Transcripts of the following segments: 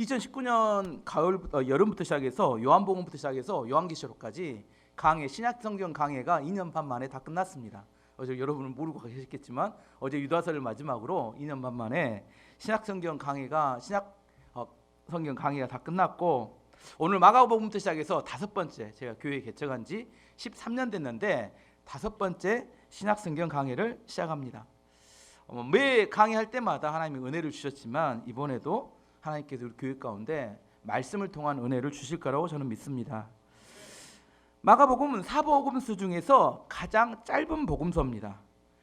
2019년 여름부터 시작해서 요한복음부터 시작해서 요한계시록까지 강해, 신약성경 강해가 2년 반 만에 다 끝났습니다. 어제 여러분은 모르고 계셨겠지만 어제 유다서를 마지막으로 2년 반 만에 신약성경 강해가 성경 강해가 다 끝났고, 오늘 마가복음부터 시작해서 5번째, 제가 교회 개척한 지 13년 됐는데 5번째 신약성경 강해를 시작합니다. 매 강의할 때마다 하나님이 은혜를 주셨지만 이번에도 하나님께서 우리 교회 가운데 말씀을 통한 은혜를 주실 거라고 저는 믿습니다. 마가복음은 사복음서 중에서 가장 짧은 복음서입니다.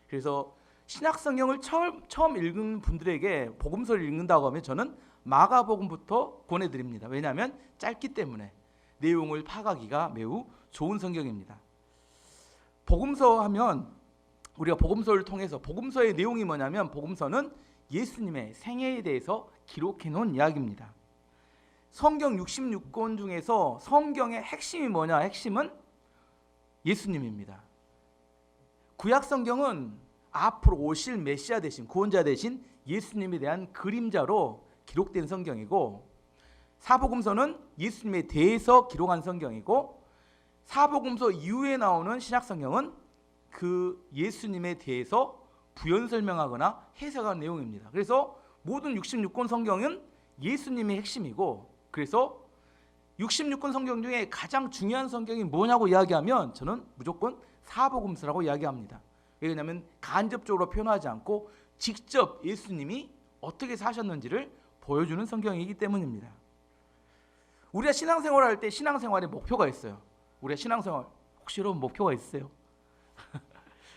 그래서 신약성경을 처음 읽은 분들에게 복음서를 읽는다고 하면 저는 마가복음부터 권해드립니다. 왜냐하면 짧기 때문에 내용을 파악하기가 매우 좋은 성경입니다. 복음서 하면 우리가 복음서를 통해서, 복음서의 내용이 뭐냐면 복음서는 예수님의 생애에 대해서 기록해 놓은 이야기입니다. 성경 66권 중에서 성경의 핵심이 뭐냐? 핵심은 예수님입니다. 구약 성경은 앞으로 오실 메시아 대신, 구원자 대신 예수님에 대한 그림자로 기록된 성경이고, 사복음서는 예수님에 대해서 기록한 성경이고, 사복음서 이후에 나오는 신약 성경은 그 예수님에 대해서 부연 설명하거나 해석한 내용입니다. 그래서 모든 66권 성경은 예수님의 핵심이고, 그래서 66권 성경 중에 가장 중요한 성경이 뭐냐고 이야기하면 저는 무조건 사복음서라고 이야기합니다. 왜냐하면 간접적으로 표현하지 않고 직접 예수님이 어떻게 사셨는지를 보여주는 성경이기 때문입니다. 우리가 신앙생활을 할 때 신앙생활에 목표가 있어요. 우리가 신앙생활, 혹시 여러분 목표가 있으세요?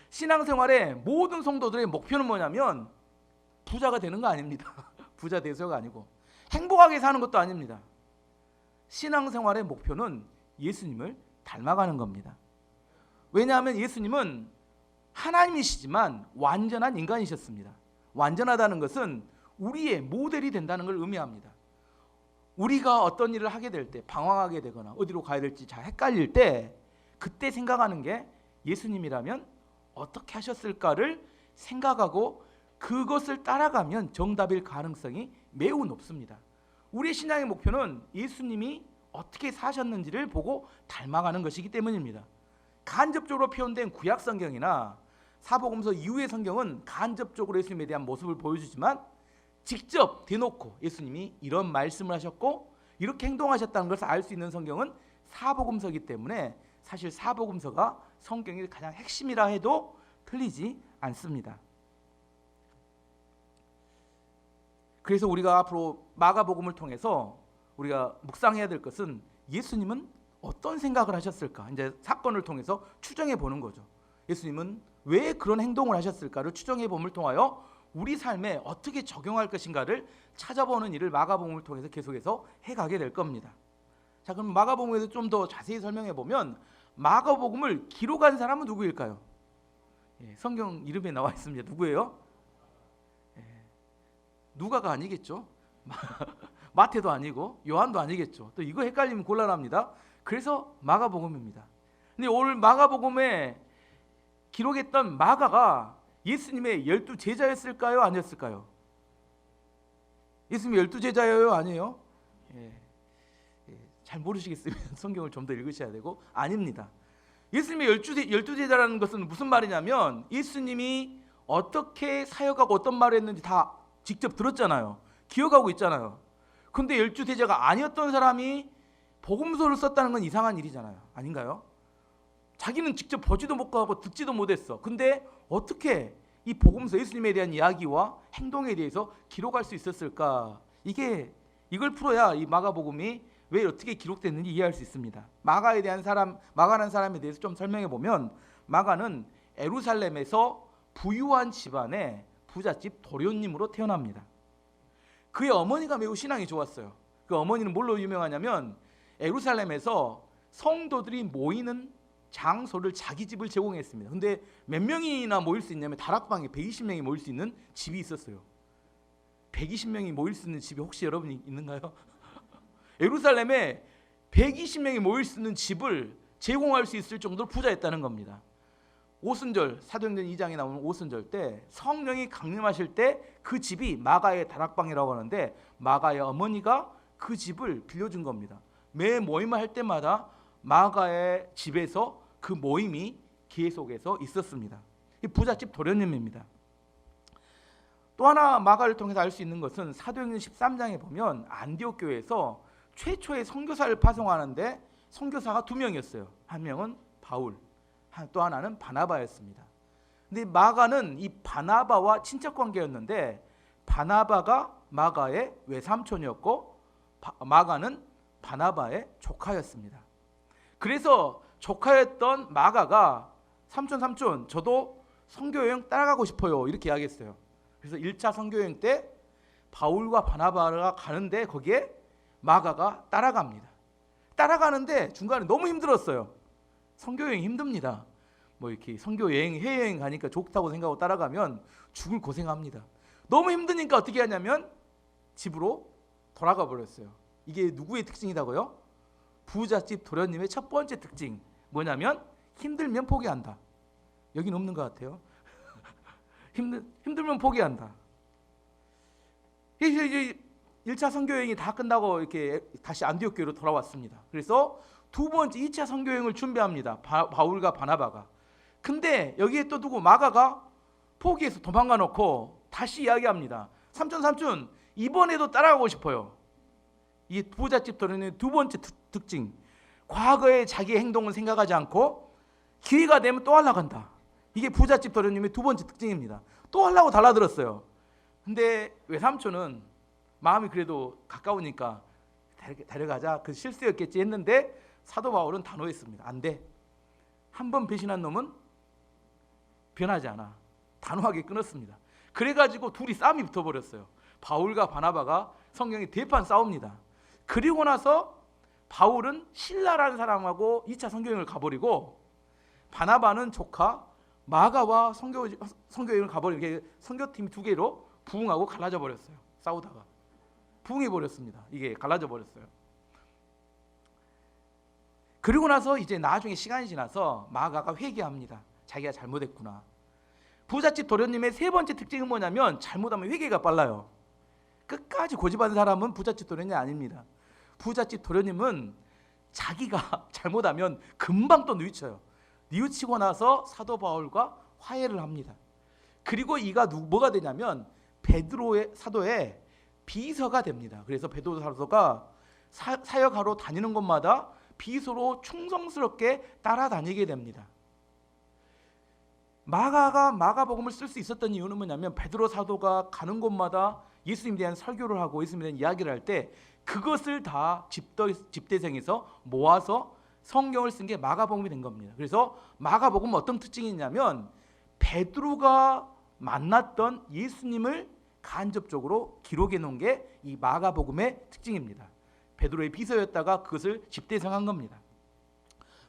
신앙생활의 모든 성도들의 목표는 뭐냐면 부자가 되는 거 아닙니다. 부자 되서가 아니고 행복하게 사는 것도 아닙니다. 신앙생활의 목표는 예수님을 닮아가는 겁니다. 왜냐하면 예수님은 하나님이시지만 완전한 인간이셨습니다. 완전하다는 것은 우리의 모델이 된다는 걸 의미합니다. 우리가 어떤 일을 하게 될 때, 방황하게 되거나 어디로 가야 될지 잘 헷갈릴 때, 그때 생각하는 게 예수님이라면 어떻게 하셨을까를 생각하고 그것을 따라가면 정답일 가능성이 매우 높습니다. 우리의 신앙의 목표는 예수님이 어떻게 사셨는지를 보고 닮아가는 것이기 때문입니다. 간접적으로 표현된 구약 성경이나 사복음서 이후의 성경은 간접적으로 예수님에 대한 모습을 보여주지만 직접 대놓고 예수님이 이런 말씀을 하셨고 이렇게 행동하셨다는 것을 알 수 있는 성경은 사복음서이기 때문에 사실 사복음서가 성경의 가장 핵심이라 해도 틀리지 않습니다. 그래서 우리가 앞으로 마가복음을 통해서 우리가 묵상해야 될 것은 예수님은 어떤 생각을 하셨을까? 이제 사건을 통해서 추정해 보는 거죠. 예수님은 왜 그런 행동을 하셨을까를 추정해 봄을 통하여 우리 삶에 어떻게 적용할 것인가를 찾아보는 일을 마가복음을 통해서 계속해서 해가게 될 겁니다. 자, 그럼 마가복음에서 좀 더 자세히 설명해 보면 마가복음을 기록한 사람은 누구일까요? 성경 이름에 나와 있습니다. 누구예요? 누가가 아니겠죠. 마태도 아니고 요한도 아니겠죠. 또 이거 헷갈리면 곤란합니다. 그래서 마가복음입니다. 근데 오늘 마가복음에 기록했던 마가가 예수님의 12제자였을까요? 아니었을까요? 예수님의 12제자예요? 아니에요? 잘 모르시겠으면 성경을 좀 더 읽으셔야 되고, 아닙니다. 예수님의 12제자라는 것은 무슨 말이냐면 예수님이 어떻게 사역하고 어떤 말을 했는지 다 직접 들었잖아요. 기억하고 있잖아요. 근데 12제자가 아니었던 사람이 복음서를 썼다는 건 이상한 일이잖아요. 아닌가요? 자기는 직접 보지도 못하고 듣지도 못했어. 근데 어떻게 이 복음서, 예수님에 대한 이야기와 행동에 대해서 기록할 수 있었을까? 이걸 풀어야 이 마가복음이 왜 어떻게 기록됐는지 이해할 수 있습니다. 마가라는 사람에 대해서 좀 설명해 보면, 마가는 예루살렘에서 부유한 집안의 부잣집 도련님으로 태어납니다. 그의 어머니가 매우 신앙이 좋았어요. 그 어머니는 뭘로 유명하냐면 예루살렘에서 성도들이 모이는 장소를, 자기 집을 제공했습니다. 근데 몇 명이나 모일 수 있냐면 다락방에 120명이 모일 수 있는 집이 있었어요. 120명이 모일 수 있는 집이 혹시 여러분이 있는가요? 예루살렘에 120명이 모일 수 있는 집을 제공할 수 있을 정도로 부자였다는 겁니다. 오순절, 사도행전 2장에 나오는 오순절 때 성령이 강림하실 때 그 집이 마가의 다락방이라고 하는데, 마가의 어머니가 그 집을 빌려준 겁니다. 매 모임을 할 때마다 마가의 집에서 그 모임이 계속해서 있었습니다. 이 부잣집 도련님입니다. 또 하나 마가를 통해서 알 수 있는 것은 사도행전 13장에 보면 안디옥 교회에서 최초의 선교사를 파송하는데 선교사가 2명이었어요. 한 명은 바울, 또 하나는 바나바였습니다. 근데 마가는 이 바나바와 친척 관계였는데 바나바가 마가의 외삼촌이었고 마가는 바나바의 조카였습니다. 그래서 조카였던 마가가 삼촌 저도 선교여행 따라가고 싶어요 이렇게 이야기했어요. 그래서 1차 선교여행 때 바울과 바나바가 가는데 거기에 마가가 따라갑니다. 따라가는데 중간에 너무 힘들었어요. 선교여행 힘듭니다. 뭐 이렇게 선교여행 해외여행 가니까 좋다고 생각하고 따라가면 죽을 고생합니다. 너무 힘드니까 어떻게 하냐면 집으로 돌아가 버렸어요. 이게 누구의 특징이라고요? 부잣집 도련님의 첫 번째 특징 뭐냐면 힘들면 포기한다. 여긴 없는 것 같아요. 힘들면 포기한다. 이제 1차 선교여행이 다 끝나고 이렇게 다시 안디옥 교회로 돌아왔습니다. 그래서 2차 선교여행을 준비합니다. 바울과 바나바가. 근데 여기에 또 누구 마가가 포기해서 도망가 놓고 다시 이야기합니다. 삼촌 이번에도 따라가고 싶어요. 이 부잣집 도련의 2번째 특징. 과거의 자기의 행동을 생각하지 않고 기회가 되면 또 하려간다. 이게 부잣집 도련님의 2번째 특징입니다. 또 하려고 달라들었어요. 근데 외삼촌은 마음이 그래도 가까우니까 데려가자. 그 실수였겠지 했는데 사도 바울은 단호했습니다. 안 돼. 한 번 배신한 놈은 변하지 않아. 단호하게 끊었습니다. 그래가지고 둘이 싸움이 붙어버렸어요. 바울과 바나바가 성경에 대판 싸웁니다. 그리고 나서 바울은 신라라는 사람하고 2차 선교여행을 가버리고 바나바는 조카 마가와 선교여행을 가버리고 선교팀 2개로 부흥하고 갈라져 버렸어요. 싸우다가 부흥해 버렸습니다. 이게 갈라져 버렸어요. 그리고 나서 이제 나중에 시간이 지나서 마가가 회개합니다. 자기가 잘못했구나. 부잣집 도련님의 3번째 특징은 뭐냐면 잘못하면 회개가 빨라요. 끝까지 고집하는 사람은 부잣집 도련님이 아닙니다. 부잣집 도련님은 자기가 잘못하면 금방 또 뉘우쳐요. 뉘우치고 나서 사도 바울과 화해를 합니다. 그리고 이가 뭐가 되냐면 베드로의 사도의 비서가 됩니다. 그래서 베드로 사도가 사역하러 다니는 곳마다 비서로 충성스럽게 따라다니게 됩니다. 마가가 마가복음을 쓸 수 있었던 이유는 뭐냐면 베드로 사도가 가는 곳마다 예수님에 대한 설교를 하고 예수님에 대한 이야기를 할 때 그것을 다 집대성에서 모아서 성경을 쓴 게 마가복음이 된 겁니다. 그래서 마가복음은 어떤 특징이 있냐면 베드로가 만났던 예수님을 간접적으로 기록해 놓은 게 이 마가복음의 특징입니다. 베드로의 비서였다가 그것을 집대성한 겁니다.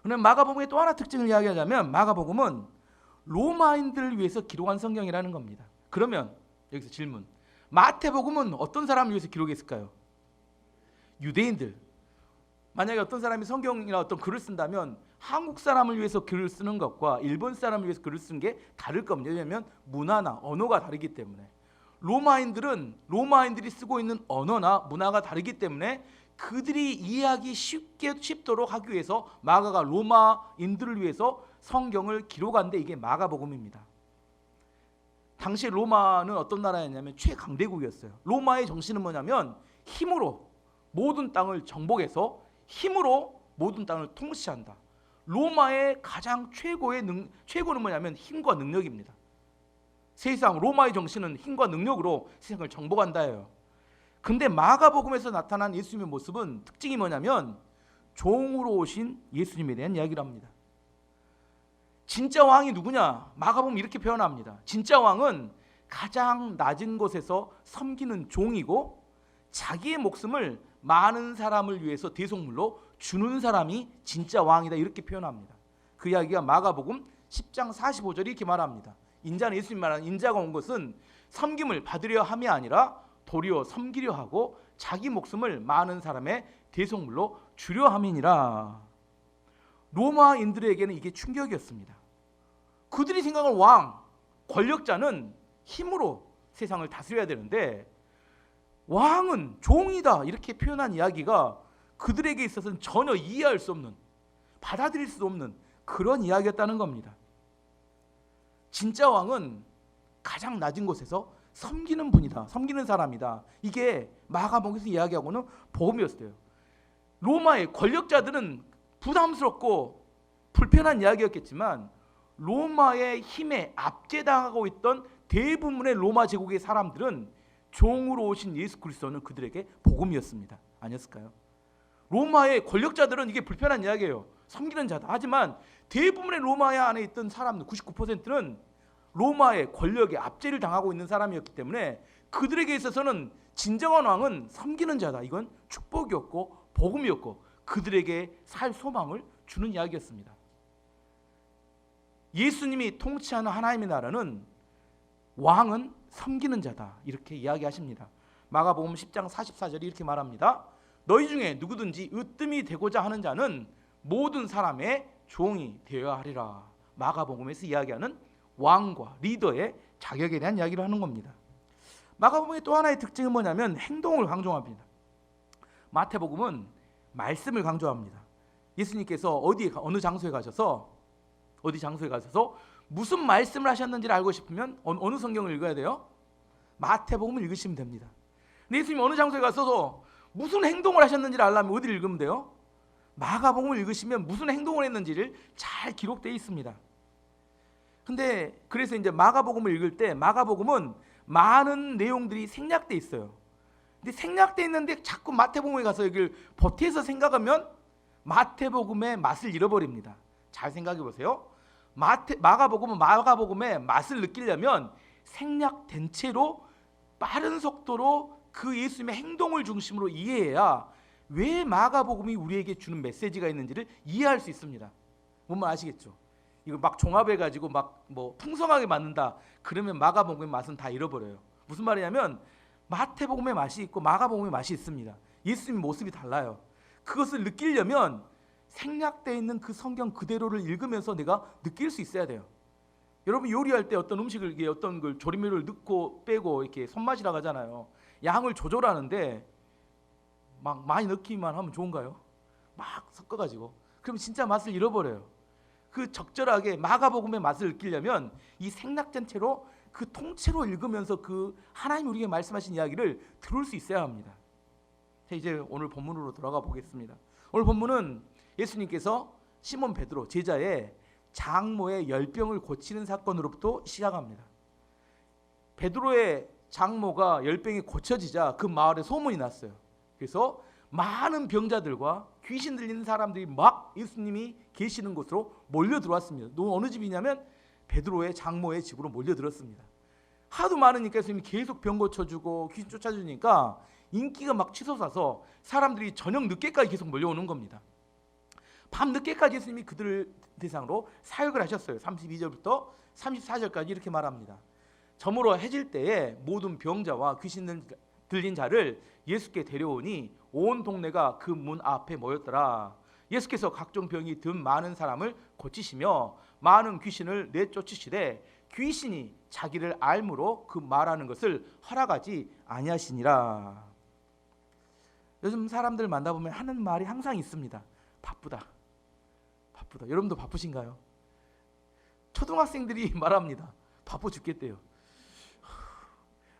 그럼 마가복음의 또 하나 특징을 이야기하자면 마가복음은 로마인들을 위해서 기록한 성경이라는 겁니다. 그러면 여기서 질문. 마태복음은 어떤 사람을 위해서 기록했을까요? 유대인들. 만약에 어떤 사람이 성경이나 어떤 글을 쓴다면 한국 사람을 위해서 글을 쓰는 것과 일본 사람을 위해서 글을 쓰는 게 다를 겁니다. 왜냐하면 문화나 언어가 다르기 때문에. 로마인들이 쓰고 있는 언어나 문화가 다르기 때문에 그들이 이해하기 쉽도록 하기 위해서 마가가 로마인들을 위해서 성경을 기록한데 이게 마가복음입니다. 당시 로마는 어떤 나라였냐면 최강대국이었어요. 로마의 정신은 뭐냐면 힘으로 모든 땅을 정복해서 힘으로 모든 땅을 통치한다. 로마의 가장 최고는 뭐냐면 힘과 능력입니다. 세상 로마의 정신은 힘과 능력으로 세상을 정복한다예요. 근데 마가복음에서 나타난 예수님의 모습은 특징이 뭐냐면 종으로 오신 예수님에 대한 이야기를 합니다. 진짜 왕이 누구냐? 마가복음 이렇게 표현합니다. 진짜 왕은 가장 낮은 곳에서 섬기는 종이고 자기의 목숨을 많은 사람을 위해서 대속물로 주는 사람이 진짜 왕이다 이렇게 표현합니다. 그 이야기가 마가복음 10장 45절이 이렇게 말합니다. 인자는 예수님 말하는 인자가 온 것은 섬김을 받으려 함이 아니라 도리어 섬기려 하고 자기 목숨을 많은 사람의 대속물로 주려 함이니라. 로마인들에게는 이게 충격이었습니다. 그들이 생각한 왕, 권력자는 힘으로 세상을 다스려야 되는데 왕은 종이다 이렇게 표현한 이야기가 그들에게 있어서는 전혀 이해할 수 없는, 받아들일 수 없는 그런 이야기였다는 겁니다. 진짜 왕은 가장 낮은 곳에서 섬기는 분이다, 섬기는 사람이다. 이게 마가복음에서 이야기하고는 복음이었어요. 로마의 권력자들은 부담스럽고 불편한 이야기였겠지만 로마의 힘에 압제당하고 있던 대부분의 로마 제국의 사람들은 종으로 오신 예수 그리스도는 그들에게 복음이었습니다. 아니었을까요? 로마의 권력자들은 이게 불편한 이야기예요. 섬기는 자다. 하지만 대부분의 로마 안에 있던 사람들 99%는 로마의 권력에 압제를 당하고 있는 사람이었기 때문에 그들에게 있어서는 진정한 왕은 섬기는 자다. 이건 축복이었고 복음이었고 그들에게 살 소망을 주는 이야기였습니다. 예수님이 통치하는 하나님의 나라는 왕은 섬기는 자다 이렇게 이야기하십니다. 마가복음 10장 44절이 이렇게 말합니다. 너희 중에 누구든지 으뜸이 되고자 하는 자는 모든 사람의 종이 되어야 하리라. 마가복음에서 이야기하는 왕과 리더의 자격에 대한 이야기를 하는 겁니다. 마가복음의 또 하나의 특징은 뭐냐면 행동을 강조합니다. 마태복음은 말씀을 강조합니다. 예수님께서 어느 장소에 가셔서 무슨 말씀을 하셨는지를 알고 싶으면 어느 성경을 읽어야 돼요? 마태복음을 읽으시면 됩니다. 근데 예수님이 어느 장소에 가서 무슨 행동을 하셨는지를 알려면 어디를 읽으면 돼요? 마가복음을 읽으시면 무슨 행동을 했는지를 잘 기록되어 있습니다. 근데 그래서 이제 마가복음을 읽을 때 마가복음은 많은 내용들이 생략되어 있어요. 근데 생략되어 있는데 자꾸 마태복음에 가서 여기를 보태서 생각하면 마태복음의 맛을 잃어버립니다. 잘 생각해 보세요. 마가복음의 맛을 느끼려면 생략된 채로 빠른 속도로 그 예수님의 행동을 중심으로 이해해야 왜 마가복음이 우리에게 주는 메시지가 있는지를 이해할 수 있습니다. 뭔 말 아시겠죠? 이거 막 종합해가지고 막 뭐 풍성하게 만든다 그러면 마가복음의 맛은 다 잃어버려요. 무슨 말이냐면 마태복음의 맛이 있고 마가복음의 맛이 있습니다. 예수님 모습이 달라요. 그것을 느끼려면 생략되어 있는 그 성경 그대로를 읽으면서 내가 느낄 수 있어야 돼요. 여러분 요리할 때 어떤 음식을 어떤 걸 조리미를 넣고 빼고 이렇게 손맛이라고 하잖아요. 양을 조절하는데 막 많이 넣기만 하면 좋은가요? 막 섞어가지고 그럼 진짜 맛을 잃어버려요. 그 적절하게 마가복음의 맛을 느끼려면 이 생략된 채로 그 통째로 읽으면서 그 하나님 우리에게 말씀하신 이야기를 들을 수 있어야 합니다. 이제 오늘 본문으로 돌아가 보겠습니다. 오늘 본문은 예수님께서 시몬 베드로 제자의 장모의 열병을 고치는 사건으로부터 시작합니다. 베드로의 장모가 열병이 고쳐지자 그 마을에 소문이 났어요. 그래서 많은 병자들과 귀신 들리는 사람들이 막 예수님이 계시는 곳으로 몰려 들어왔습니다. 어느 집이냐면 베드로의 장모의 집으로 몰려 들었습니다. 하도 많으니까 예수님이 계속 병 고쳐주고 귀신 쫓아주니까 인기가 막 치솟아서 사람들이 저녁 늦게까지 계속 몰려오는 겁니다. 밤 늦게까지 예수님이 그들을 대상으로 사역을 하셨어요. 32절부터 34절까지 이렇게 말합니다. 저물어 해질 때에 모든 병자와 귀신 들린 자를 예수께 데려오니 온 동네가 그 문 앞에 모였더라. 예수께서 각종 병이 든 많은 사람을 고치시며 많은 귀신을 내쫓으시되 귀신이 자기를 알므로 그 말하는 것을 허락하지 아니하시니라. 요즘 사람들 만나보면 하는 말이 항상 있습니다. 바쁘다. 여러분도 바쁘신가요? 초등학생들이 말합니다. 바빠 죽겠대요.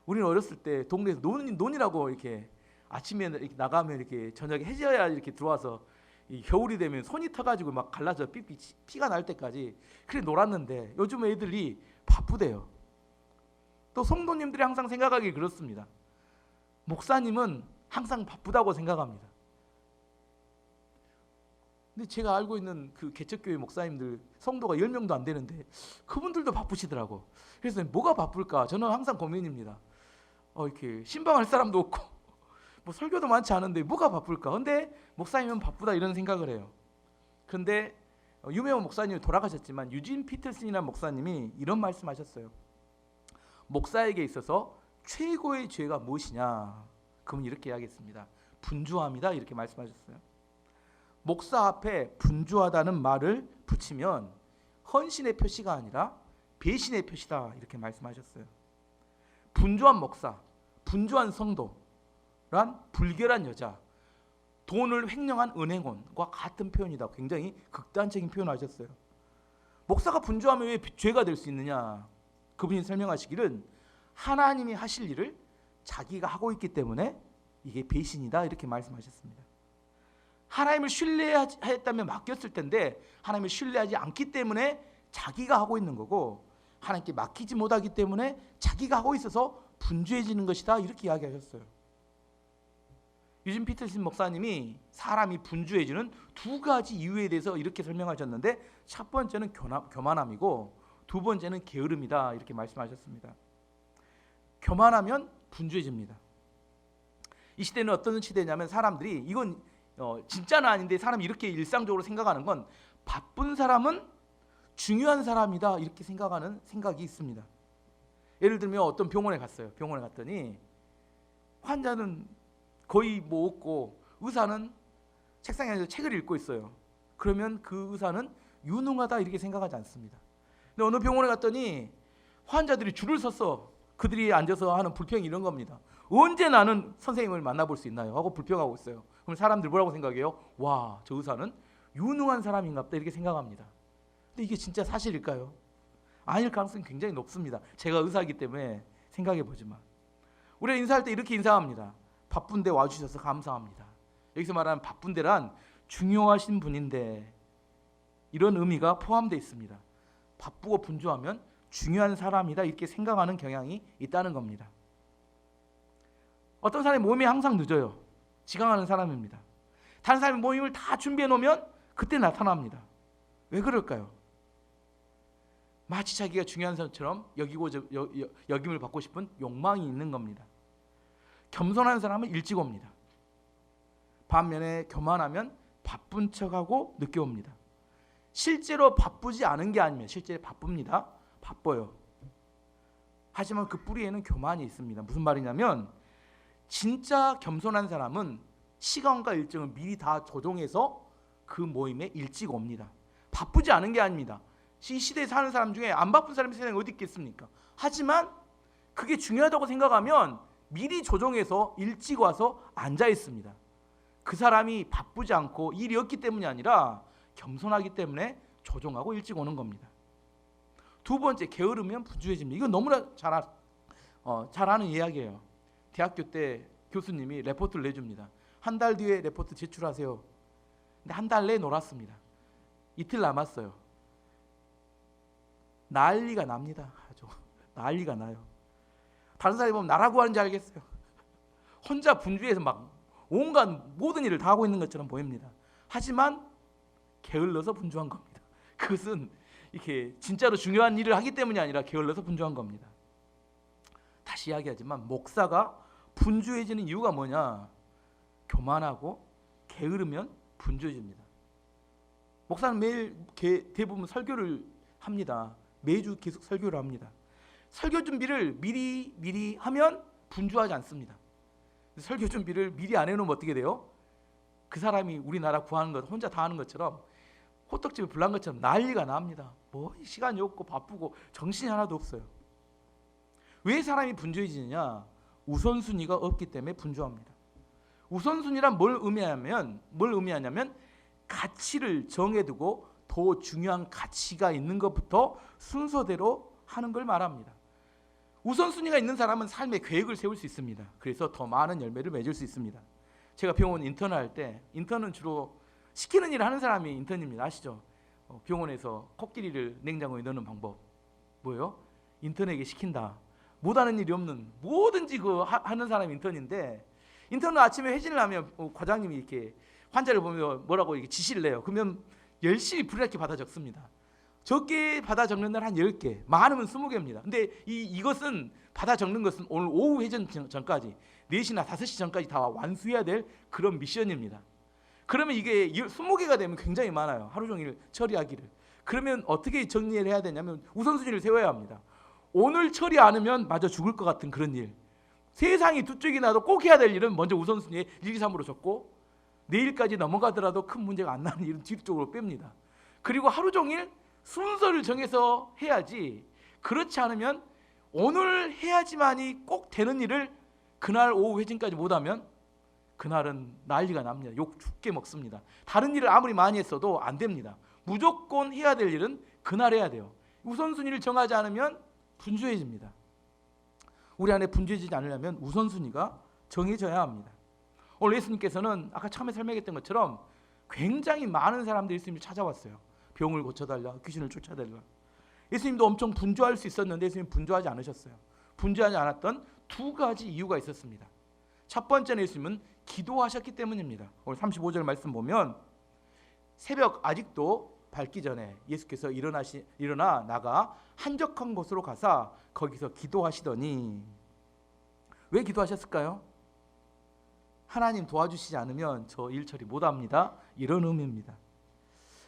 우리는 어렸을 때 동네에서 논이라고 이렇게 아침에 이렇게 나가면 이렇게 저녁에 해져야 이렇게 들어와서 이 겨울이 되면 손이 터가지고 막 갈라져 피가 날 때까지 그래 놀았는데 요즘 애들이 바쁘대요. 또 성도님들이 항상 생각하기 그렇습니다. 목사님은 항상 바쁘다고 생각합니다. 근데 제가 알고 있는 그 개척교회 목사님들 성도가 10명도 안 되는데 그분들도 바쁘시더라고. 그래서 뭐가 바쁠까? 저는 항상 고민입니다. 이렇게 신방할 사람도 없고 뭐 설교도 많지 않은데 뭐가 바쁠까? 근데 목사님은 바쁘다 이런 생각을 해요. 그런데 유명한 목사님이 돌아가셨지만 유진 피터슨이라는 목사님이 이런 말씀하셨어요. 목사에게 있어서 최고의 죄가 무엇이냐? 그분 이렇게 이야기했습니다. 분주함이다 이렇게 말씀하셨어요. 목사 앞에 분주하다는 말을 붙이면 헌신의 표시가 아니라 배신의 표시다 이렇게 말씀하셨어요. 분주한 목사, 분주한 성도, 불결한 여자, 돈을 횡령한 은행원과 같은 표현이다. 굉장히 극단적인 표현을 하셨어요. 목사가 분주하면 왜 죄가 될 수 있느냐? 그분이 설명하시기를 하나님이 하실 일을 자기가 하고 있기 때문에 이게 배신이다 이렇게 말씀하셨습니다. 하나님을 신뢰했다면 맡겼을 텐데 하나님을 신뢰하지 않기 때문에 자기가 하고 있는 거고, 하나님께 맡기지 못하기 때문에 자기가 하고 있어서 분주해지는 것이다 이렇게 이야기하셨어요. 유진 피터슨 목사님이 사람이 분주해지는 두 가지 이유에 대해서 이렇게 설명하셨는데, 첫 번째는 교만함이고 두 번째는 게으름이다 이렇게 말씀하셨습니다. 교만하면 분주해집니다. 이 시대는 어떤 시대냐면 사람들이, 이건 진짜는 아닌데 사람이 이렇게 일상적으로 생각하는 건, 바쁜 사람은 중요한 사람이다 이렇게 생각하는 생각이 있습니다. 예를 들면 어떤 병원에 갔어요. 병원에 갔더니 환자는 거의 뭐 없고 의사는 책상에 앉아서 책을 읽고 있어요. 그러면 그 의사는 유능하다 이렇게 생각하지 않습니다. 근데 어느 병원에 갔더니 환자들이 줄을 섰어. 그들이 앉아서 하는 불평이 이런 겁니다. 언제 나는 선생님을 만나볼 수 있나요? 하고 불평하고 있어요. 그럼 사람들 뭐라고 생각해요? 와, 저 의사는 유능한 사람인가 보다 이렇게 생각합니다. 근데 이게 진짜 사실일까요? 아닐 가능성이 굉장히 높습니다. 제가 의사이기 때문에 생각해 보지만, 우리가 인사할 때 이렇게 인사합니다. 바쁜데 와주셔서 감사합니다. 여기서 말하는 바쁜데란 중요하신 분인데, 이런 의미가 포함되어 있습니다. 바쁘고 분주하면 중요한 사람이다 이렇게 생각하는 경향이 있다는 겁니다. 어떤 사람이 모임에 항상 늦어요. 지각하는 사람입니다. 다른 사람이 모임을 다 준비해 놓으면 그때 나타납니다. 왜 그럴까요? 마치 자기가 중요한 사람처럼 여김을 받고 싶은 욕망이 있는 겁니다. 겸손한 사람은 일찍 옵니다. 반면에 교만하면 바쁜 척하고 늦게 옵니다. 실제로 바쁘지 않은 게 아니면 실제 바쁩니다. 바빠요. 하지만 그 뿌리에는 교만이 있습니다. 무슨 말이냐면, 진짜 겸손한 사람은 시간과 일정을 미리 다 조정해서 그 모임에 일찍 옵니다. 바쁘지 않은 게 아닙니다. 이 시대에 사는 사람 중에 안 바쁜 사람이 세상에 어디 있겠습니까? 하지만 그게 중요하다고 생각하면 미리 조정해서 일찍 와서 앉아 있습니다. 그 사람이 바쁘지 않고 일이 없기 때문이 아니라 겸손하기 때문에 조정하고 일찍 오는 겁니다. 두 번째, 게으르면 분주해집니다. 이건 너무나 잘 아는 이야기예요. 대학교 때 교수님이 레포트를 내줍니다. 한 달 뒤에 레포트 제출하세요. 근데 한 달 내에 놀았습니다. 이틀 남았어요. 난리가 납니다. 아주 난리가 나요. 다른 사람이 보면 나라고 하는지 알겠어요. 혼자 분주해서 막 온갖 모든 일을 다 하고 있는 것처럼 보입니다. 하지만 게을러서 분주한 겁니다. 그것은 이렇게 진짜로 중요한 일을 하기 때문이 아니라 게을러서 분주한 겁니다. 다시 이야기하지만 목사가 분주해지는 이유가 뭐냐? 교만하고 게으르면 분주해집니다. 목사는 매일 대부분 설교를 합니다. 매주 계속 설교를 합니다. 설교 준비를 미리 하면 분주하지 않습니다. 설교 준비를 미리 안 해놓으면 어떻게 돼요? 그 사람이 우리나라 구하는 것 혼자 다 하는 것처럼, 호떡집에 불난 것처럼 난리가 납니다. 뭐 시간이 없고 바쁘고 정신이 하나도 없어요. 왜 사람이 분주해지느냐? 우선순위가 없기 때문에 분주합니다. 우선순위란 뭘 의미하냐면 가치를 정해두고 더 중요한 가치가 있는 것부터 순서대로 하는 걸 말합니다. 우선순위가 있는 사람은 삶의 계획을 세울 수 있습니다. 그래서 더 많은 열매를 맺을 수 있습니다. 제가 병원 인턴을 할 때, 인턴은 주로 시키는 일을 하는 사람이 인턴입니다. 아시죠? 병원에서 코끼리를 냉장고에 넣는 방법 뭐예요? 인턴에게 시킨다. 못하는 일이 없는, 뭐든지 하는 사람이 인턴인데, 인턴은 아침에 회진을 하면 과장님이 이렇게 환자를 보면 뭐라고 이렇게 지시를 내요. 그러면 열심히 불이렇게 받아 적습니다. 적게 받아 적는 날 한 10개, 많으면 20개입니다. 근데 이것은 받아 적는 것은 오늘 오후 회전 전까지 4시나 5시 전까지 다 완수해야 될 그런 미션입니다. 그러면 이게 20개가 되면 굉장히 많아요. 하루 종일 처리하기를. 그러면 어떻게 정리를 해야 되냐면 우선순위를 세워야 합니다. 오늘 처리 안 하면 마저 죽을 것 같은 그런 일, 세상이 두 쪽이 나도 꼭 해야 될 일은 먼저 우선순위에 1, 2, 3으로 적고, 내일까지 넘어가더라도 큰 문제가 안 나는 일은 뒤쪽으로 뺍니다. 그리고 하루 종일 순서를 정해서 해야지, 그렇지 않으면 오늘 해야지만이 꼭 되는 일을 그날 오후 회진까지 못하면 그날은 난리가 납니다. 욕 죽게 먹습니다. 다른 일을 아무리 많이 했어도 안 됩니다. 무조건 해야 될 일은 그날 해야 돼요. 우선순위를 정하지 않으면 분주해집니다. 우리 안에 분주해지지 않으려면 우선순위가 정해져야 합니다. 오늘 예수님께서는 아까 처음에 설명했던 것처럼 굉장히 많은 사람들이 예수님을 찾아왔어요. 병을 고쳐달라, 귀신을 쫓아달라. 예수님도 엄청 분주할 수 있었는데 예수님 분주하지 않으셨어요. 분주하지 않았던 두 가지 이유가 있었습니다. 첫 번째는 예수님은 기도하셨기 때문입니다. 오늘 35절 말씀 보면 새벽 아직도 밝기 전에 예수께서 일어나 나가 한적한 곳으로 가사 거기서 기도하시더니, 왜 기도하셨을까요? 하나님 도와주시지 않으면 저 일 처리 못합니다. 이런 의미입니다.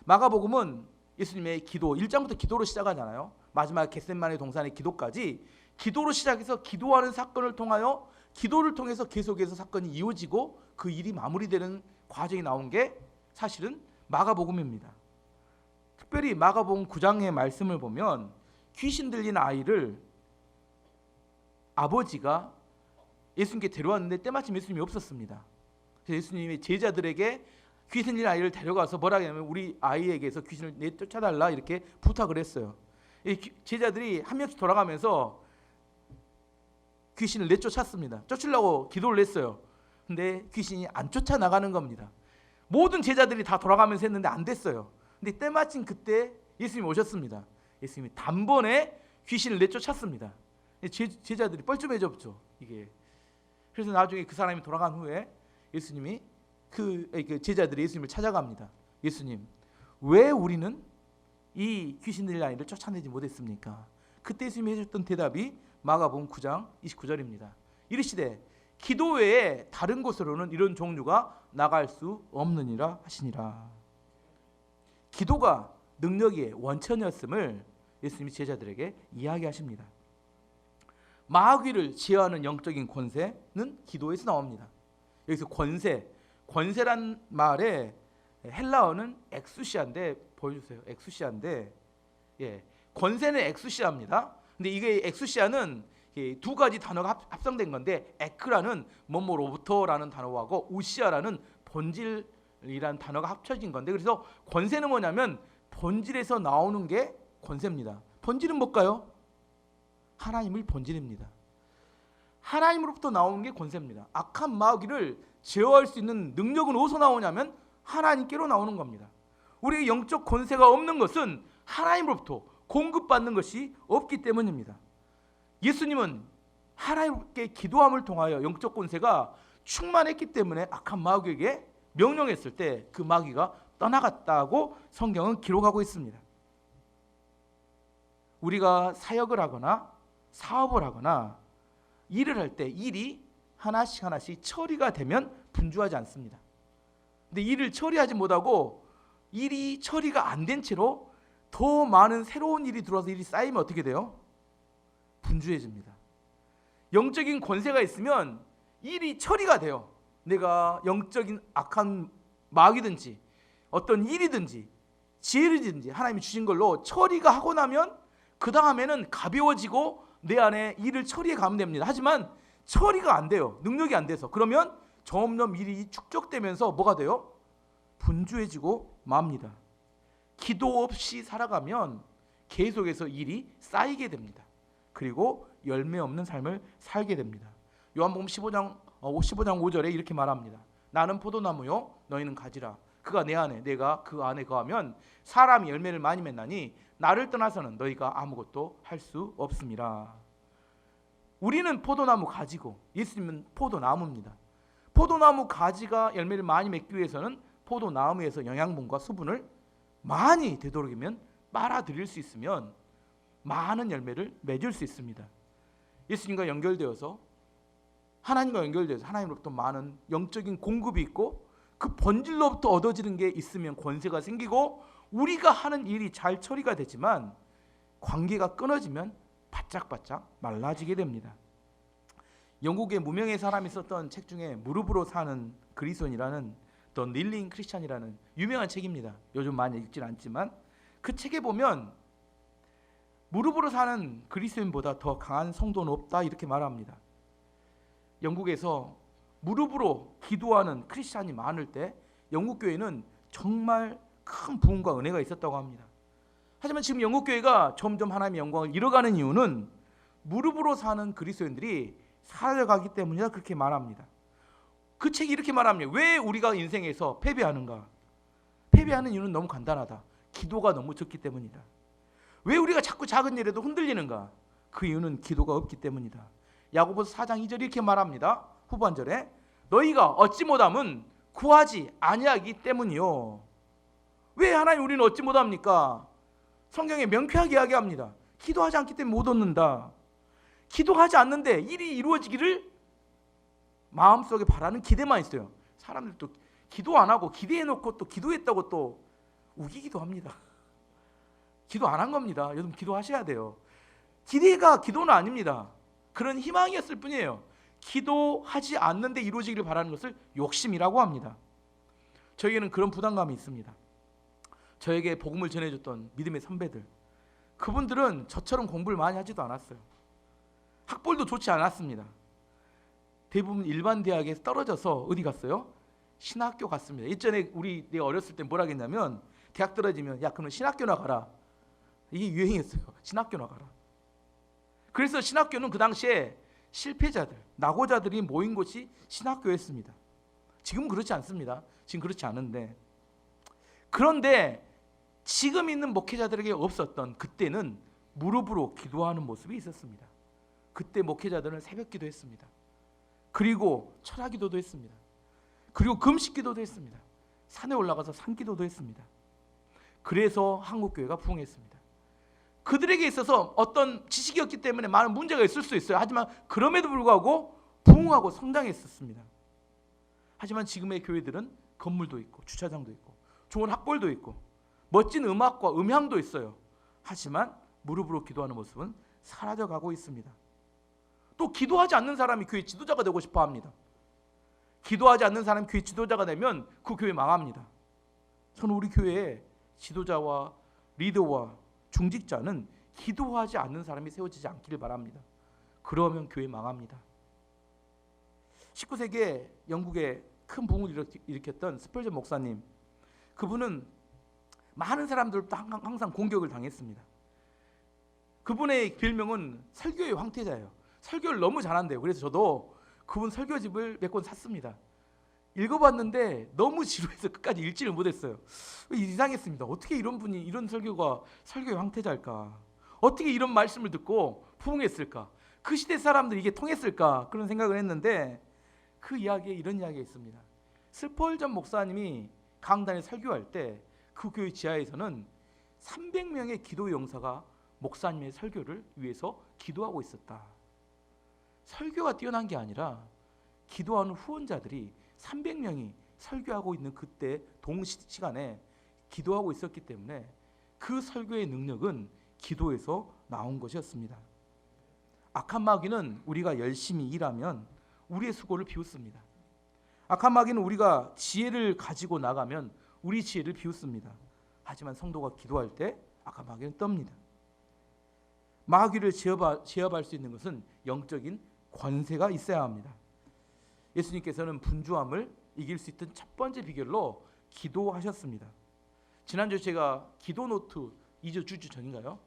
마가복음은 예수님의 기도 1장부터 기도로 시작하잖아요. 마지막 겟세마네 동산의 기도까지 기도로 시작해서 기도하는 사건을 통하여 기도를 통해서 계속해서 사건이 이어지고 그 일이 마무리되는 과정이 나온 게 사실은 마가복음입니다. 특별히 마가복음 9장의 말씀을 보면 귀신 들린 아이를 아버지가 예수님께 데려왔는데 때마침 예수님이 없었습니다. 그래서 예수님이 제자들에게 귀신 들린 아이를 데려가서 뭐라 하냐면 우리 아이에게서 귀신을 내쫓아달라 이렇게 부탁을 했어요. 제자들이 한 명씩 돌아가면서 귀신을 내쫓았습니다. 쫓으려고 기도를 했어요. 근데 귀신이 안 쫓아나가는 겁니다. 모든 제자들이 다 돌아가면서 했는데 안 됐어요. 근데 때마침 그때 예수님이 오셨습니다. 예수님이 단번에 귀신을 내쫓았습니다. 제자들이 뻘쭘해졌죠. 이게. 그래서 나중에 그 사람이 돌아간 후에 예수님이 그 제자들이 예수님을 찾아갑니다. 예수님, 왜 우리는 이 귀신 들린 아이를 쫓아내지 못했습니까? 그때 예수님이 해줬던 대답이 마가복음 9장 29절입니다. 이르시되 기도 외에 다른 곳으로는 이런 종류가 나갈 수 없느니라 하시니라. 기도가 능력의 원천이었음을 예수님이 제자들에게 이야기하십니다. 마귀를 제어하는 영적인 권세는 기도에서 나옵니다. 여기서 권세란 말의 헬라어는 엑수시아인데, 보여주세요. 엑수시아인데, 권세는 엑수시아입니다. 근데 이게 엑수시아는 두 가지 단어가 합성된 건데, 에크라는 뭐뭐로부터라는 단어하고 우시아라는 본질이라는 단어가 합쳐진 건데, 그래서 권세는 뭐냐면 본질에서 나오는 게 권세입니다. 본질은 뭘까요? 하나님의 본질입니다. 하나님으로부터 나오는 게 권세입니다. 악한 마귀를 제어할 수 있는 능력은 어디서 나오냐면 하나님께로 나오는 겁니다. 우리의 영적 권세가 없는 것은 하나님으로부터 공급받는 것이 없기 때문입니다. 예수님은 하나님께 기도함을 통하여 영적 권세가 충만했기 때문에 악한 마귀에게 명령했을 때 그 마귀가 떠나갔다고 성경은 기록하고 있습니다. 우리가 사역을 하거나 사업을 하거나 일을 할 때 일이 하나씩 처리가 되면 분주하지 않습니다. 근데 일을 처리하지 못하고 일이 처리가 안 된 채로 더 많은 새로운 일이 들어와서 일이 쌓이면 어떻게 돼요? 분주해집니다. 영적인 권세가 있으면 일이 처리가 돼요. 내가 영적인 악한 마귀든지 어떤 일이든지 지혜든지 하나님이 주신 걸로 처리가 하고 나면 그 다음에는 가벼워지고 내 안에 일을 처리해 가면 됩니다. 하지만 처리가 안 돼요. 능력이 안 돼서. 그러면 점점 일이 축적되면서 뭐가 돼요? 분주해지고 맙니다. 기도 없이 살아가면 계속해서 일이 쌓이게 됩니다. 그리고 열매 없는 삶을 살게 됩니다. 요한복음 15장 5절에 이렇게 말합니다. 나는 포도나무요 너희는 가지라. 그가 내 안에 내가 그 안에 거하면 사람이 열매를 많이 맺나니 나를 떠나서는 너희가 아무것도 할 수 없음이라. 우리는 포도나무 가지고 예수님은 포도나무입니다. 포도나무 가지가 열매를 많이 맺기 위해서는 포도나무에서 영양분과 수분을 많이 되도록이면 빨아들일 수 있으면 많은 열매를 맺을 수 있습니다. 예수님과 연결되어서 하나님과 연결되어서 하나님으로부터 많은 영적인 공급이 있고 그 본질로부터 얻어지는 게 있으면 권세가 생기고 우리가 하는 일이 잘 처리가 되지만 관계가 끊어지면 바짝바짝 말라지게 됩니다. 영국의 무명의 사람이 썼던 책 중에 무릎으로 사는 그리스도인이라는 더 닐링 크리스찬이라는 유명한 책입니다. 요즘 많이 읽진 않지만 그 책에 보면 무릎으로 사는 그리스도인보다 더 강한 성도는 없다 이렇게 말합니다. 영국에서 무릎으로 기도하는 크리스찬이 많을 때 영국 교회는 정말 큰 부흥과 은혜가 있었다고 합니다. 하지만 지금 영국 교회가 점점 하나님의 영광을 잃어가는 이유는 무릎으로 사는 그리스도인들이 사라져가기 때문이다, 그렇게 말합니다. 그 책이 이렇게 말합니다. 왜 우리가 인생에서 패배하는가? 패배하는 이유는 너무 간단하다. 기도가 너무 적기 때문이다. 왜 우리가 자꾸 작은 일에도 흔들리는가? 그 이유는 기도가 없기 때문이다. 야고보서 4장 2절 이렇게 말합니다. 후반절에 너희가 얻지 못함은 구하지 아니하기 때문이요. 왜 하나님 우리는 얻지 못합니까? 성경에 명쾌하게 이야기합니다. 기도하지 않기 때문에 못 얻는다. 기도하지 않는데 일이 이루어지기를 마음속에 바라는 기대만 있어요. 사람들 또 기도 안 하고 기대해놓고 또 기도했다고 또 우기기도 합니다. 기도 안 한 겁니다. 여러분 기도하셔야 돼요. 기대가 기도는 아닙니다. 그런 희망이었을 뿐이에요. 기도하지 않는데 이루어지기를 바라는 것을 욕심이라고 합니다. 저에게는 그런 부담감이 있습니다. 저에게 복음을 전해줬던 믿음의 선배들, 그분들은 저처럼 공부를 많이 하지도 않았어요. 학벌도 좋지 않았습니다. 대부분 일반 대학에서 떨어져서 어디 갔어요? 신학교 갔습니다. 예전에 내가 어렸을 때 뭐라 했냐면 대학 떨어지면 야 그러면 신학교나 가라. 이게 유행이었어요. 신학교나 가라. 그래서 신학교는 그 당시에 실패자들, 낙오자들이 모인 곳이 신학교였습니다. 지금은 그렇지 않습니다. 지금 그렇지 않은데, 그런데 지금 있는 목회자들에게 없었던 그때는 무릎으로 기도하는 모습이 있었습니다. 그때 목회자들은 새벽 기도했습니다. 그리고 철학 기도도 했습니다. 그리고 금식 기도도 했습니다. 산에 올라가서 산 기도도 했습니다. 그래서 한국교회가 부흥했습니다. 그들에게 있어서 어떤 지식이었기 때문에 많은 문제가 있을 수 있어요. 하지만 그럼에도 불구하고 부흥하고 성장했었습니다. 하지만 지금의 교회들은 건물도 있고 주차장도 있고 좋은 학벌도 있고 멋진 음악과 음향도 있어요. 하지만 무릎으로 기도하는 모습은 사라져가고 있습니다. 또 기도하지 않는 사람이 교회 지도자가 되고 싶어 합니다. 기도하지 않는 사람이 교회 지도자가 되면 그 교회 망합니다. 저는 우리 교회에 지도자와 리더와 중직자는 기도하지 않는 사람이 세워지지 않기를 바랍니다. 그러면 교회 망합니다. 19세기에 영국에 큰 부흥을 일으켰던 스펄전 목사님, 그분은 많은 사람들부터 항상 공격을 당했습니다. 그분의 별명은 설교의 황태자예요. 설교를 너무 잘한대요. 그래서 저도 그분 설교집을 몇 권 샀습니다. 읽어봤는데 너무 지루해서 끝까지 읽지를 못했어요. 이상했습니다. 어떻게 이런 분이 이런 설교가 설교의 황태자일까? 어떻게 이런 말씀을 듣고 부흥했을까? 그 시대 사람들이 이게 통했을까? 그런 생각을 했는데 그 이야기에 이런 이야기가 있습니다. 스펄전 목사님이 강단에 설교할 때 그 교회 지하에서는 300명의 기도 용사가 목사님의 설교를 위해서 기도하고 있었다. 설교가 뛰어난 게 아니라 기도하는 후원자들이 300명이 설교하고 있는 그때 동시간에 기도하고 있었기 때문에 그 설교의 능력은 기도에서 나온 것이었습니다. 악한 마귀는 우리가 열심히 일하면 우리의 수고를 비웃습니다. 악한 마귀는 우리가 지혜를 가지고 나가면 우리 지혜를 비웃습니다. 하지만 성도가 기도할 때 악한 마귀는 떱니다. 마귀를 제압할 수 있는 것은 영적인 권세가 있어야 합니다. 예수님께서는 분주함을 이길 수 있던 첫 번째 비결로 기도하셨습니다. 지난주에 제가 기도 노트 2주 주주 전인가요?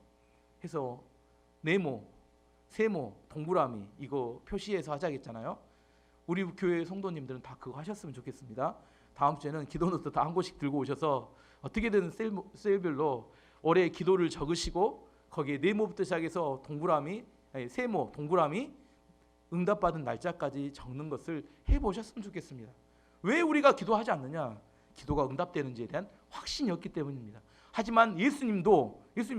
해서 네모, 세모, 동그라미 이거 표시해서 하자겠잖아요. 우리 교회 성도님들은 다 그거 하셨으면 좋겠습니다. 다음 주에는 기도 노트 다 한 곳씩 들고 오셔서 어떻게든 셀별로 올해 기도를 적으시고 거기에 네모부터 시작해서 동그라미, 세모, 동그라미 응답받은 날짜까지 적는 것을 해보셨으면 좋겠습니다. 왜 우리가 기도하지 않느냐? 기도가 응답되는지에 대한 확신이 없기 때문입니다. 하지만 예수님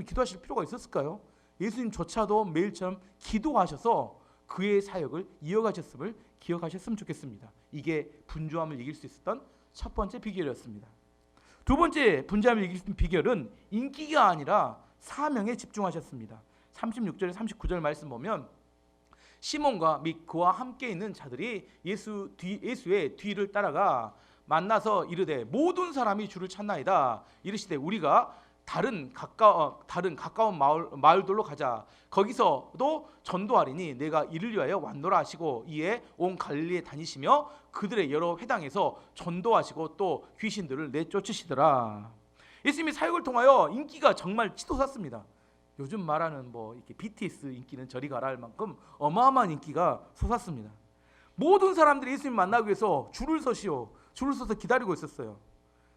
기도하실 필요가 있었을까요? 예수님조차도 매일처럼 기도하셔서 그의 사역을 이어가셨음을 기억하셨으면 좋겠습니다. 이게 분주함을 이길 수 있었던 첫 번째 비결이었습니다. 두 번째 분주함을 이길 수 있는 비결은 인기가 아니라 사명에 집중하셨습니다. 36절 39절 말씀 보면 시몬과 및 그와 함께 있는 자들이 예수의 뒤를 따라가 만나서 이르되 모든 사람이 주를 찾나이다. 이르시되 우리가 다른 가까운 마을들로 가자. 거기서도 전도하리니 내가 이를 위하여 왔노라 하시고 이에 온 갈릴리에 다니시며 그들의 여러 회당에서 전도하시고 또 귀신들을 내쫓으시더라. 예수님이 사역을 통하여 인기가 정말 치솟았습니다. 요즘 말하는 이렇게 BTS 인기는 저리 가라 할 만큼 어마어마한 인기가 솟았습니다. 모든 사람들이 예수님 만나기 위해서 줄을 서서 기다리고 있었어요.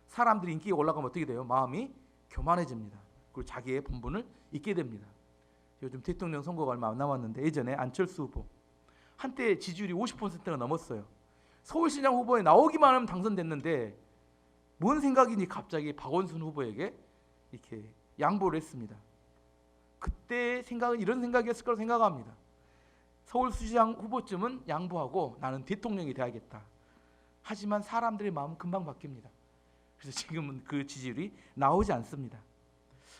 사람들이 인기가 올라가면 어떻게 돼요? 마음이 교만해집니다. 그리고 자기의 본분을 잊게 됩니다. 요즘 대통령 선거가 얼마 안 남았는데 예전에 안철수 후보 한때 지지율이 50%가 넘었어요. 서울시장 후보에 나오기만 하면 당선됐는데 뭔 생각이니 갑자기 박원순 후보에게 이렇게 양보를 했습니다. 그때 생각은 이런 생각이었을 거라고 생각합니다. 서울시장 후보쯤은 양보하고 나는 대통령이 돼야겠다. 하지만 사람들의 마음은 금방 바뀝니다. 그래서 지금은 그 지지율이 나오지 않습니다.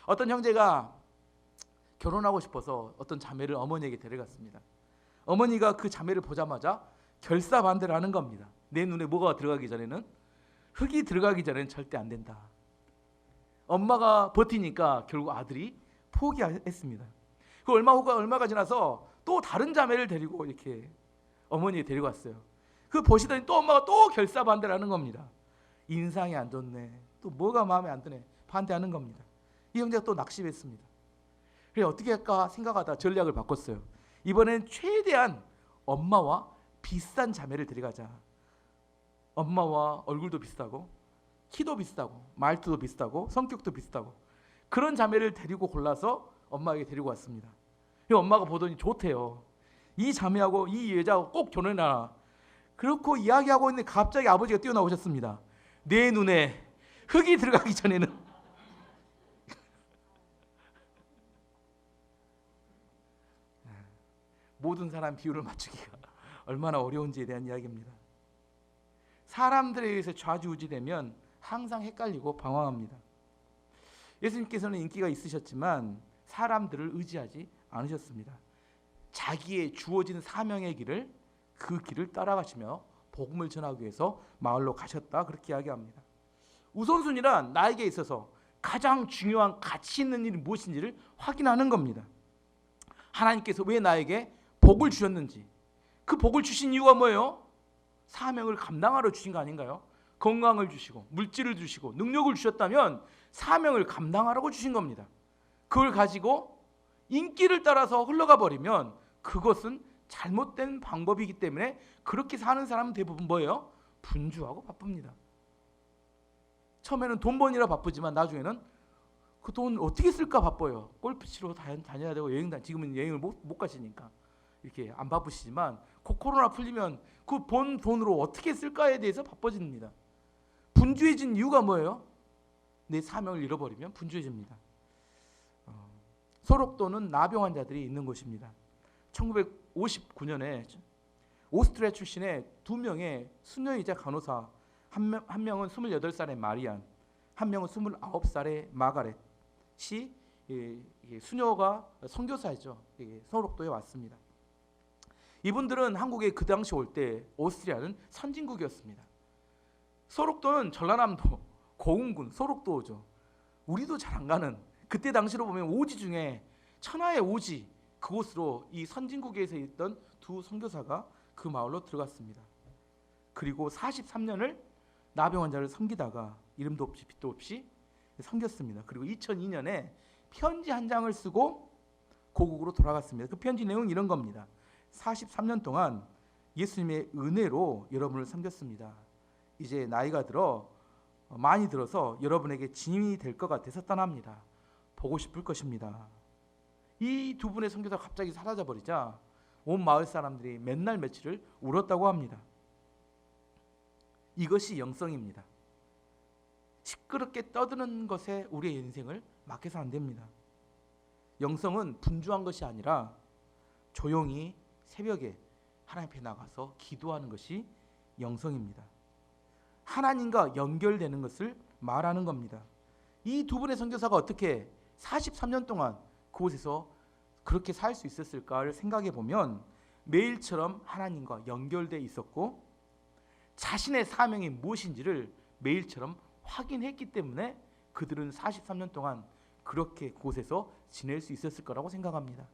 어떤 형제가 결혼하고 싶어서 어떤 자매를 어머니에게 데려갔습니다. 어머니가 그 자매를 보자마자 결사반대를 하는 겁니다. 내 눈에 뭐가 들어가기 전에는, 흙이 들어가기 전에는 절대 안 된다. 엄마가 버티니까 결국 아들이 포기했습니다. 그 얼마가 지나서 또 다른 자매를 데리고 이렇게 어머니에 데리고 왔어요. 그 보시더니 또 엄마가 또 결사반대를 하는 겁니다. 인상이 안 좋네, 또 뭐가 마음에 안 드네, 반대하는 겁니다. 이 형제가 또 낙심했습니다. 그래 어떻게 할까 생각하다 전략을 바꿨어요. 이번엔 최대한 엄마와 비슷한 자매를 데려가자. 엄마와 얼굴도 비슷하고 키도 비슷하고 말투도 비슷하고 성격도 비슷하고 그런 자매를 데리고 골라서 엄마에게 데리고 왔습니다. 엄마가 보더니 좋대요. 이 자매하고 이 여자하고 꼭 결혼해라. 그렇고 이야기하고 있는데 갑자기 아버지가 뛰어나오셨습니다. 내 눈에 흙이 들어가기 전에는 모든 사람 비율을 맞추기가 얼마나 어려운지에 대한 이야기입니다. 사람들에 의해서 좌지우지되면 항상 헷갈리고 방황합니다. 예수님께서는 인기가 있으셨지만 사람들을 의지하지 않으셨습니다. 자기의 주어진 사명의 길을, 그 길을 따라가시며 복음을 전하기 위해서 마을로 가셨다, 그렇게 이야기합니다. 우선순위란 나에게 있어서 가장 중요한 가치 있는 일이 무엇인지를 확인하는 겁니다. 하나님께서 왜 나에게 복을 주셨는지, 그 복을 주신 이유가 뭐예요? 사명을 감당하러 주신 거 아닌가요? 건강을 주시고 물질을 주시고 능력을 주셨다면 사명을 감당하라고 주신 겁니다. 그걸 가지고 인기를 따라서 흘러가 버리면 그것은 잘못된 방법이기 때문에 그렇게 사는 사람은 대부분 뭐예요? 분주하고 바쁩니다. 처음에는 돈 버니라 바쁘지만 나중에는 그 돈 어떻게 쓸까 바빠요. 골프 치러 다녀야 되고 지금은 여행을 못 가시니까 이렇게 안 바쁘시지만 코로나 풀리면 그 번 돈으로 어떻게 쓸까에 대해서 바빠집니다. 분주해진 이유가 뭐예요? 내 사명을 잃어버리면 분주해집니다. 소록도는 나병 환자들이 있는 곳입니다. 1959년에 오스트리아 출신의 두 명의 수녀이자 간호사, 한 명은 28살의 마리안, 한 명은 29살의 마가렛이 수녀가 선교사였죠. 소록도에 왔습니다. 이분들은 한국에 그 당시 올 때 오스트리아는 선진국이었습니다. 소록도는 전라남도 고흥군 소록도죠. 우리도 잘 안 가는, 그때 당시로 보면 오지 중에 천하의 오지, 그곳으로 이 선진국에서 있던 두 선교사가 그 마을로 들어갔습니다. 그리고 43년을 나병 환자를 섬기다가 이름도 없이 빛도 없이 섬겼습니다. 그리고 2002년에 편지 한 장을 쓰고 고국으로 돌아갔습니다. 그 편지 내용은 이런 겁니다. 43년 동안 예수님의 은혜로 여러분을 섬겼습니다. 이제 나이가 많이 들어서 여러분에게 짐이 될 것 같아서 떠납니다. 보고 싶을 것입니다. 이 두 분의 선교사가 갑자기 사라져 버리자 온 마을 사람들이 맨날 며칠을 울었다고 합니다. 이것이 영성입니다. 시끄럽게 떠드는 것에 우리의 인생을 맡겨서 안 됩니다. 영성은 분주한 것이 아니라 조용히 새벽에 하나님 앞에 나가서 기도하는 것이 영성입니다. 하나님과 연결되는 것을 말하는 겁니다. 이 두 분의 선교사가 어떻게 43년 동안 그곳에서 그렇게 살 수 있었을까를 생각해 보면 매일처럼 하나님과 연결되어 있었고 자신의 사명이 무엇인지를 매일처럼 확인했기 때문에 그들은 43년 동안 그렇게 그곳에서 지낼 수 있었을 거라고 생각합니다.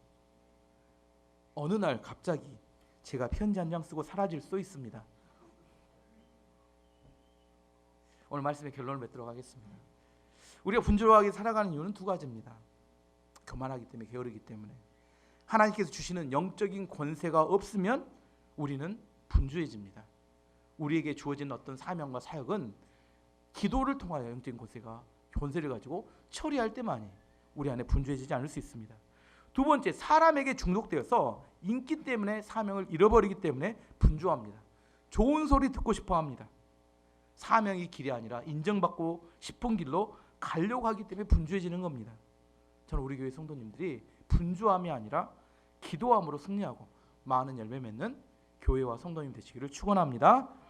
어느 날 갑자기 제가 편지 한 장 쓰고 사라질 수도 있습니다. 오늘 말씀의 결론을 맺도록 하겠습니다. 우리가 분주하게 살아가는 이유는 두 가지입니다. 교만하기 때문에, 게으르기 때문에. 하나님께서 주시는 영적인 권세가 없으면 우리는 분주해집니다. 우리에게 주어진 어떤 사명과 사역은 기도를 통하여 영적인 권세를 가지고 처리할 때만이 우리 안에 분주해지지 않을 수 있습니다. 두 번째, 사람에게 중독되어서 인기 때문에 사명을 잃어버리기 때문에 분주합니다. 좋은 소리 듣고 싶어 합니다. 사명이 길이 아니라 인정받고 싶은 길로 가려고 하기 때문에 분주해지는 겁니다. 저는 우리 교회 성도님들이 분주함이 아니라 기도함으로 승리하고 많은 열매 맺는 교회와 성도님 되시기를 축원합니다.